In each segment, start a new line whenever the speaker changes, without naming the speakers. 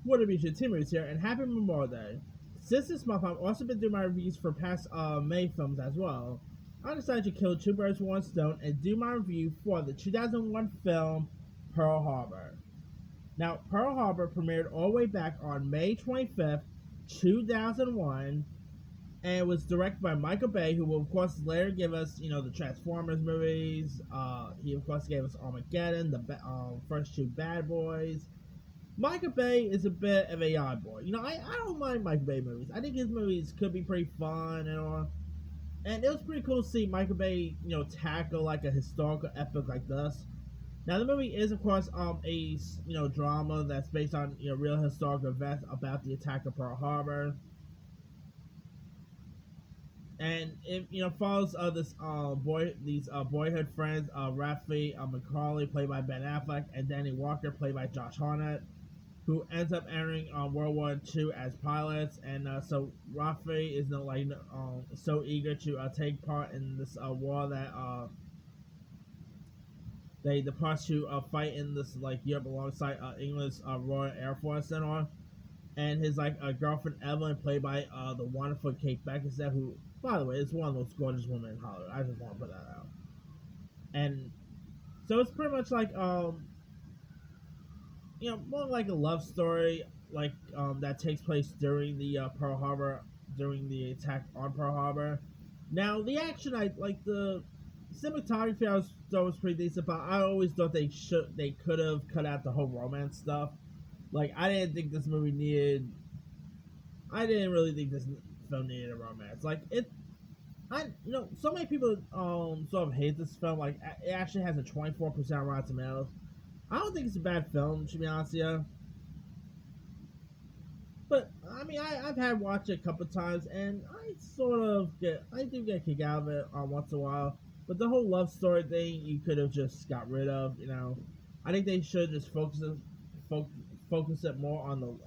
What up, YouTube? Tim Roots here, and happy Memorial Day. Since this month, I've also been doing my reviews for past May films as well. I decided to kill two birds with one stone and do my review for the 2001 film Pearl Harbor. Now, Pearl Harbor premiered all the way back on May 25th, 2001, and it was directed by Michael Bay, who will, of course, later give us, the Transformers movies. He, of course, gave us Armageddon, the first two Bad Boys. Michael Bay is a bit of a oddball. I don't mind Michael Bay movies. I think his movies could be pretty fun and all. And it was pretty cool to see Michael Bay, tackle like a historical epic like this. Now the movie is, of course, a drama that's based on real historical events about the attack of Pearl Harbor, and it follows these boyhood friends, Rafi McCauley, played by Ben Affleck, and Danny Walker, played by Josh Hartnett, who ends up entering World War II as pilots, and so Rafi is so eager to take part in this war that they depart to fight in this Europe alongside England's Royal Air Force and all. And his girlfriend Evelyn, played by the wonderful Kate Beckinsale, who, by the way, is one of the most gorgeous women in Hollywood. I just want to put that out. And so it's pretty much more like a love story, that takes place during the during the attack on Pearl Harbor. Now, the action, the cinematography, I thought was pretty decent, but I always thought they could have cut out the whole romance stuff. I didn't think this movie needed. I didn't really think this film needed a romance. So many people sort of hate this film. It actually has a 24% Rotten Tomatoes. I don't think it's a bad film, to be honest with you. But I mean, I've had watched it a couple times, and I do get a kick out of it once in a while. But the whole love story thing, you could have just got rid of. I think they should just focus it more on the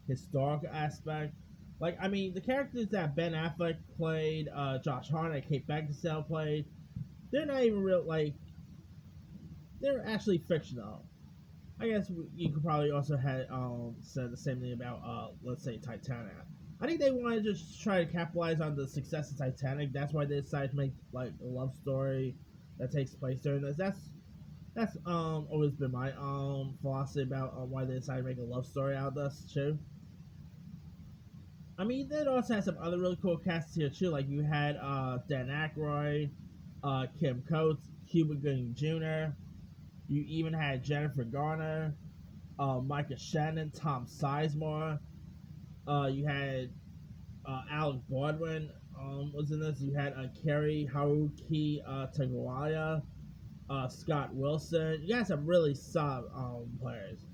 historical aspect. The characters that Ben Affleck played, Josh Hartnett, Kate Beckinsale played, they're not even real. They're actually fictional. I guess you could probably also have said the same thing about, let's say, Titanic. I think they wanted to just try to capitalize on the success of Titanic. That's why they decided to make a love story that takes place during this. That's always been my philosophy about why they decided to make a love story out of this too. I mean, they also had some other really cool casts here too. You had Dan Aykroyd, Kim Coates, Cuba Gooding Jr. You even had Jennifer Garner, Micah Shannon, Tom Sizemore. You had Alec Baldwin was in this. You had Kerry Haruki Tagawaya, Scott Wilson. You got some really solid players.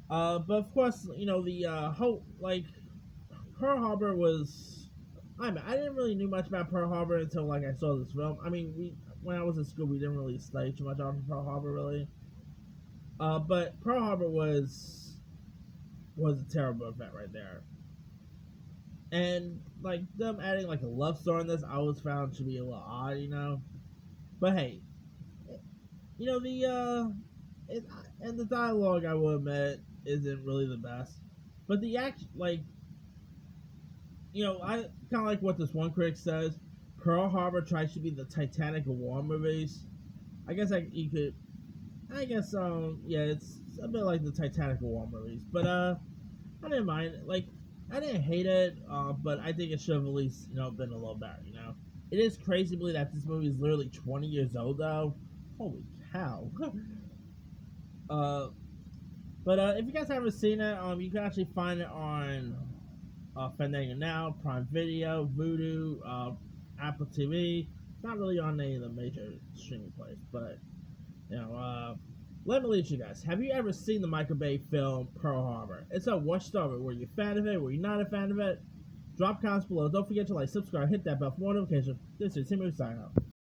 But of course, the whole Pearl Harbor was. I didn't really knew much about Pearl Harbor until I saw this film. I mean, when I was in school, we didn't really study too much on Pearl Harbor, really. But Pearl Harbor was a terrible event right there. And them adding a love story in this, I always found to be a little odd, But hey, and the dialogue, I will admit, isn't really the best. But the act, I kind of like what this one critic says. Pearl Harbor tries to be the Titanic of war movies. I guess it's a bit like the Titanic of war movies. But I didn't mind it. I didn't hate it, but I think it should have at least been a little better. It is crazy to believe that this movie is literally 20 years old though. Holy cow. But if you guys haven't seen it, you can actually find it on Fandango Now, Prime Video, Vudu, Apple TV. It's not really on any of the major streaming places, but let me leave you guys. Have you ever seen the Michael Bay film Pearl Harbor? It's a watch story. Were you a fan of it? Were you not a fan of it? Drop comments below. Don't forget to subscribe, hit that bell for more notifications. This is Tim signing out.